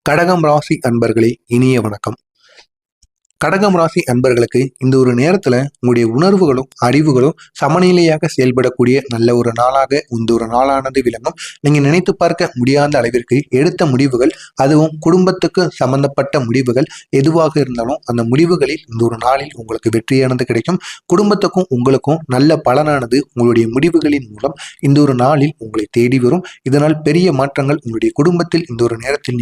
கடகம் ராசி அன்பர்களே, இனிய வணக்கம். கடகம் ராசி அன்பர்களுக்கு இந்த ஒரு நேரத்துல உங்களுடைய உணர்வுகளும் அறிவுகளும் சமநிலையாக செயல்படக்கூடிய நல்ல ஒரு நாளாக இந்த ஒரு நாளானது விளங்கும். நீங்க நினைத்து பார்க்க முடியாத அளவிற்கு எடுத்த முடிவுகள், அதுவும் குடும்பத்துக்கு சம்பந்தப்பட்ட முடிவுகள் எதுவாக இருந்தாலும் அந்த முடிவுகளில் இந்த ஒரு நாளில் உங்களுக்கு வெற்றியானது கிடைக்கும். குடும்பத்துக்கும் உங்களுக்கும் நல்ல பலனானது உங்களுடைய முடிவுகளின் மூலம் இந்த ஒரு நாளில் உங்களை தேடி வரும். இதனால் பெரிய மாற்றங்கள் உங்களுடைய குடும்பத்தில் இந்த ஒரு நேரத்தில்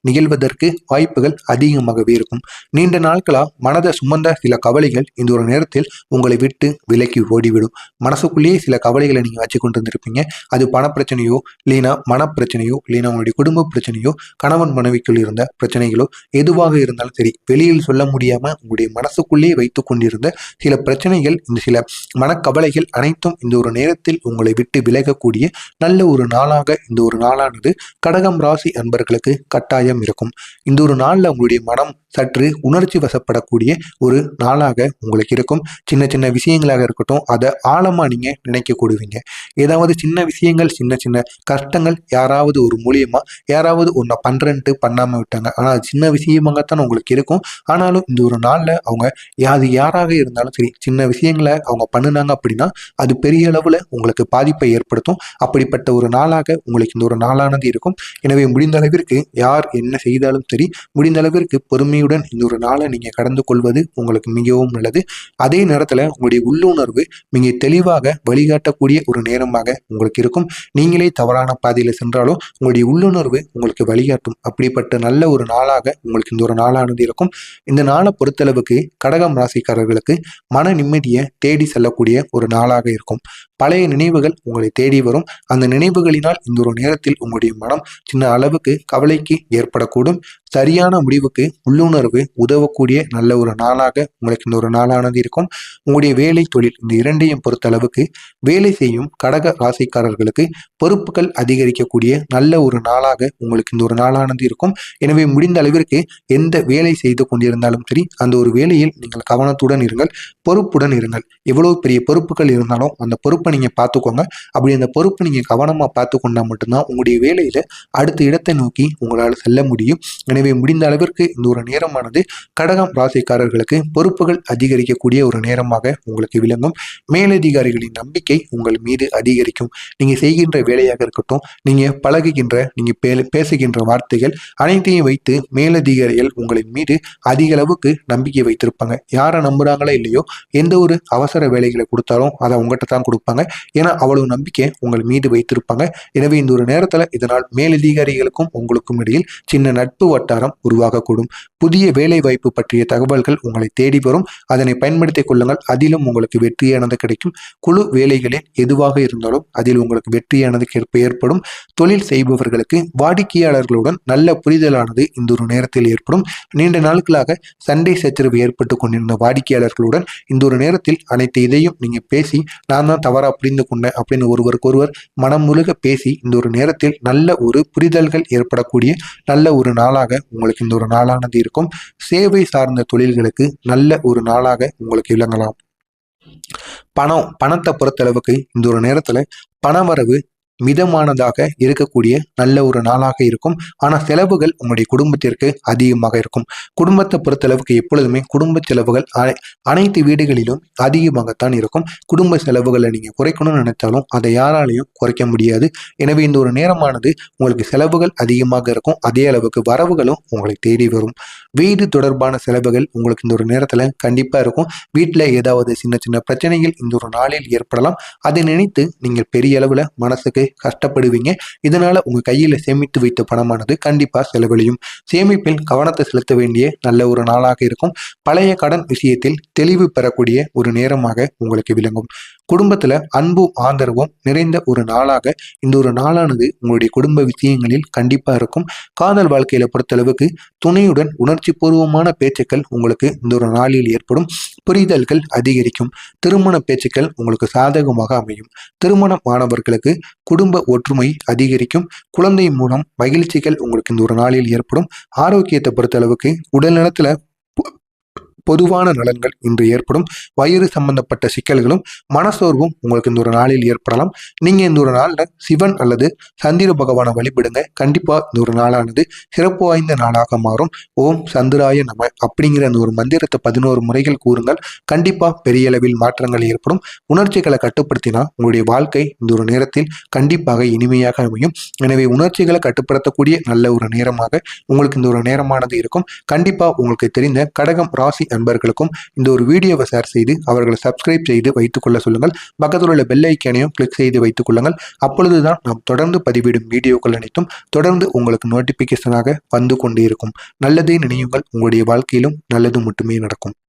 நிகழ்வதற்கு வாய்ப்புகள் அதிகமாகவே இருக்கும். நீண்ட நாள் மனதை சுமந்த சில கவலைகள் இந்த ஒரு நேரத்தில் உங்களை விட்டு விலக்கி ஓடிவிடும். மனசுக்குள்ளேயே சில கவலைகளை நீங்க வச்சு கொண்டு இருந்திருப்பீங்க. அது பணப்பிரச்சனையோ இல்லைனா மனப்பிரச்சனையோ இல்லைனா உங்களுடைய குடும்ப பிரச்சனையோ கணவன் மனைவிக்குள் இருந்த பிரச்சனைகளோ எதுவாக இருந்தாலும் சரி, வெளியில் சொல்ல முடியாம உங்களுடைய மனசுக்குள்ளேயே வைத்துக் கொண்டிருந்த சில பிரச்சனைகள், இந்த சில மனக்கவலைகள் அனைத்தும் இந்த ஒரு நேரத்தில் உங்களை விட்டு விலகக்கூடிய நல்ல ஒரு நாளாக இந்த ஒரு நாளானது கடகம் ராசி அன்பர்களுக்கு கட்டாயம் இருக்கும். இந்த ஒரு நாள்ல உங்களுடைய மனம் சற்று உணர்ச்சி வசப்படக்கூடிய ஒரு நாளாக உங்களுக்கு இருக்கும். சின்ன சின்ன விஷயங்களாக இருக்கட்டும், அதை ஆழமா நீங்க நினைக்க கூடுவீங்க. ஏதாவது சின்ன விஷயங்கள், சின்ன சின்ன கஷ்டங்கள் யாராவது ஒரு மூலியமா யாராவது ஒன்றை பண்றேன்ட்டு பண்ணாம விட்டாங்க, ஆனா அது சின்ன விஷயமாகத்தான் உங்களுக்கு இருக்கும். ஆனாலும் இந்த ஒரு நாள்ல அவங்க யாராக இருந்தாலும் சரி, சின்ன விஷயங்களை அவங்க பண்ணினாங்க அப்படின்னா அது பெரிய அளவுல உங்களுக்கு பாதிப்பை ஏற்படுத்தும். அப்படிப்பட்ட ஒரு நாளாக உங்களுக்கு இந்த ஒரு நாளானது இருக்கும். எனவே முடிந்த அளவிற்கு யார் என்ன செய்தாலும் சரி, முடிந்த அளவிற்கு பொறுமையுடன் இந்த ஒரு நாளை நீங்க கடந்து கொள்வது உங்களுக்கு மிகவும் நல்லது. அதே நேரத்துல உங்களுடைய உள்ளுணர்வு மிக தெளிவாக வழிகாட்டக்கூடிய ஒரு நேரமாக உங்களுக்கு இருக்கும். நீங்களே தவறான பாதையில சென்றாலும் உங்களுடைய உள்ளுணர்வு உங்களுக்கு வழிகாட்டும். அப்படிப்பட்ட நல்ல ஒரு நாளாக உங்களுக்கு இந்த ஒரு நாளானது இருக்கும். இந்த நாளை பொறுத்தளவுக்கு கடகம் ராசிக்காரர்களுக்கு மன நிம்மதியை தேடி செல்லக்கூடிய ஒரு நாளாக இருக்கும். பழைய நினைவுகள் உங்களை தேடி வரும். அந்த நினைவுகளினால் இந்த ஒரு நேரத்தில் உங்களுடைய மனம் சின்ன அளவுக்கு கவலைக்கு ஏற்படக்கூடும். சரியான முடிவுக்கு உள்ளுணர்வு உதவக்கூடிய நல்ல ஒரு நாளாக உங்களுக்கு இந்த ஒரு நாளானது இருக்கும். உங்களுடைய வேலை தொழில் இந்த இரண்டையும் பொறுத்த அளவுக்கு வேலை செய்யும் கடக ராசிக்காரர்களுக்கு பொறுப்புகள் அதிகரிக்கக்கூடிய நல்ல ஒரு நாளாக உங்களுக்கு இந்த ஒரு நாளானது இருக்கும். எனவே முடிந்த அளவிற்கு எந்த வேலை செய்து கொண்டிருந்தாலும் சரி, அந்த ஒரு வேலையில் நீங்கள் கவனத்துடன் இருங்கள், பொறுப்புடன் இருங்கள். எவ்வளவு பெரிய பொறுப்புகள் இருந்தாலும் அந்த பொறுப்பை நீங்க பார்த்துக்கோங்க. அப்படி அந்த பொறுப்பை நீங்க கவனமா பார்த்து கொண்டா மட்டும்தான் உங்களுடைய வேலையில அடுத்த இடத்தை நோக்கி உங்களால் செல்ல முடியும். எனவே முடிந்த அளவிற்கு இந்த ஒரு நேரமானது கடகம் ராசிக்காரர்களுக்கு பொறுப்புகள் அதிகரிக்கக்கூடிய ஒரு நேரமாக உங்களுக்கு விளங்கும். மேலதிகாரிகளின் நம்பிக்கை உங்கள் மீது அதிகரிக்கும். நீங்க செய்கின்ற வேலையாக இருக்கட்டும், நீங்க பழகுகின்ற, நீங்க பேசுகின்ற வார்த்தைகள் அனைத்தையும் வைத்து மேலதிகாரிகள் உங்களின் மீது அதிக அளவுக்கு நம்பிக்கை வைத்திருப்பாங்க. யாரை நம்புறாங்களோ இல்லையோ, எந்த ஒரு அவசர வேலைகளை கொடுத்தாலும் அதை உங்ககிட்ட தான் கொடுப்பாங்க. ஏன்னா அவ்வளவு நம்பிக்கை உங்கள் மீது வைத்திருப்பாங்க. எனவே இந்த ஒரு நேரத்துல இதனால் மேலதிகாரிகளுக்கும் உங்களுக்கும் இடையில் சின்ன நட்பு வட்டாரம் உருவாகக்கூடும். புதிய வேலை வாய்ப்பு பற்றிய தகவல்கள் உங்களை தேடி வரும். அதனை பயன்படுத்திக் கொள்ளுங்கள். அதிலும் உங்களுக்கு வெற்றியானது கிடைக்கும். குழு வேலைகளில் எதுவாக இருந்தாலும் அதில் உங்களுக்கு வெற்றியானது ஏற்படும். தொழில் செய்பவர்களுக்கு வாடிக்கையாளர்களுடன் நல்ல புரிதலானது இந்த ஒரு நேரத்தில் ஏற்படும். நீண்ட நாட்களாக சண்டை சச்சரவு ஏற்பட்டு கொண்டிருந்த வாடிக்கையாளர்களுடன் இந்த ஒரு நேரத்தில் அனைத்து இதையும் நீங்க பேசி, நான் தான் தவறா புரிந்து கொண்டேன் அப்படின்னு ஒருவருக்கு ஒருவர் மனம் முழுக பேசி இந்த ஒரு நேரத்தில் நல்ல ஒரு புரிதல்கள் ஏற்படக்கூடிய நல்ல ஒரு நாளாக உங்களுக்கு இந்த ஒரு நாளானது இருக்கும். சேவை சார்ந்த தொழில்களுக்கு நல்ல ஒரு நாளாக உங்களுக்கு விளங்கலாம். பணத்தை பொறுத்தளவுக்கு இந்த ஒரு நேரத்துல பணவரவு மிதமானதாக இருக்கக்கூடிய நல்ல ஒரு நாளாக இருக்கும். ஆனால் செலவுகள் உங்களுடைய குடும்பத்திற்கு அதிகமாக இருக்கும். குடும்பத்தை பொறுத்தளவுக்கு எப்பொழுதுமே குடும்ப செலவுகள் அனைத்து வீடுகளிலும் அதிகமாகத்தான் இருக்கும். குடும்ப செலவுகளை நீங்க குறைக்கணும்னு நினைத்தாலும் அதை யாராலையும் குறைக்க முடியாது. எனவே இந்த ஒரு நேரமானது உங்களுக்கு செலவுகள் அதிகமாக இருக்கும். அதே அளவுக்கு வரவுகளும் உங்களை தேடி வரும். வீடு தொடர்பான செலவுகள் உங்களுக்கு இந்த ஒரு நேரத்துல கண்டிப்பா இருக்கும். வீட்டில் ஏதாவது சின்ன சின்ன பிரச்சனைகள் இந்த ஒரு நாளில் ஏற்படலாம். அதை நினைத்து நீங்கள் பெரிய அளவுல மனசுக்கு கஷ்டப்படுவீங்க. இதனால உங்க கையில சேமித்து வைத்த பணமானது கண்டிப்பா செலவழியும். சேமிப்பில் கவனத்தை செலுத்த வேண்டிய நல்ல ஒரு நாளாக இருக்கும். பழைய கடன் விஷயத்தில் தெளிவு பெறக்கூடிய ஒரு நேரமாக உங்களுக்கு விளங்கும். குடும்பத்துல அன்பும் ஆதரவும் நிறைந்த ஒரு நாளாக இந்த ஒரு நாளானது உங்களுடைய குடும்ப விஷயங்களில் கண்டிப்பா இருக்கும். காதல் வாழ்க்கையில பொறுத்தளவுக்கு துணையுடன் உணர்ச்சி பூர்வமான பேச்சுக்கள் உங்களுக்கு இந்த ஒரு நாளில் ஏற்படும். புரிதல்கள் அதிகரிக்கும். திருமண பேச்சுக்கள் உங்களுக்கு சாதகமாக அமையும். திருமணமானவர்களுக்கு குடும்ப ஒற்றுமை அதிகரிக்கும். குழந்தை மூலம் மகிழ்ச்சிகள் உங்களுக்கு இந்த ஒரு நாளில் ஏற்படும். ஆரோக்கியத்தை பொறுத்தளவுக்கு உடல் நலத்துல பொதுவான நலன்கள் இன்று ஏற்படும். வயிறு சம்பந்தப்பட்ட சிக்கல்களும் மனசோர்வும் உங்களுக்கு இந்த ஒரு நாளில் ஏற்படலாம். நீங்க இந்த ஒரு நாள்ல சிவன் அல்லது சந்திர பகவானை வழிபடுங்க. கண்டிப்பா இந்த ஒரு நாளானது சிறப்பு வாய்ந்த நாளாக மாறும். ஓம் சந்திராய நம அப்படிங்கிற அந்த ஒரு மந்திரத்தை 11 முறைகள் கூறுங்கள். கண்டிப்பா பெரிய அளவில் மாற்றங்கள் ஏற்படும். உணர்ச்சிகளை கட்டுப்படுத்தினா உங்களுடைய வாழ்க்கை இந்த ஒரு நேரத்தில் கண்டிப்பாக இனிமையாக அமையும். எனவே உணர்ச்சிகளை கட்டுப்படுத்தக்கூடிய நல்ல ஒரு நேரமாக உங்களுக்கு இந்த ஒரு நேரமானது இருக்கும். கண்டிப்பா உங்களுக்கு தெரிந்த கடகம் ராசி நண்பர்களுக்கும் இந்த ஒரு வீடியோவை ஷேர் செய்து அவர்களை சப்ஸ்கிரைப் செய்து வைத்துக் கொள்ள சொல்லுங்கள். பக்கத்தில் உள்ள பெல் ஐக்கானையும் கிளிக் செய்து வைத்துக் கொள்ளுங்கள். அப்பொழுதுதான் நாம் தொடர்ந்து பதிவிடும் வீடியோக்கள் அனைத்தும் தொடர்ந்து உங்களுக்கு நோட்டிபிகேஷனாக வந்து கொண்டே இருக்கும். நல்லதே நினையுங்கள், உங்களுடைய வாழ்க்கையிலும் நல்லது மட்டுமே நடக்கும்.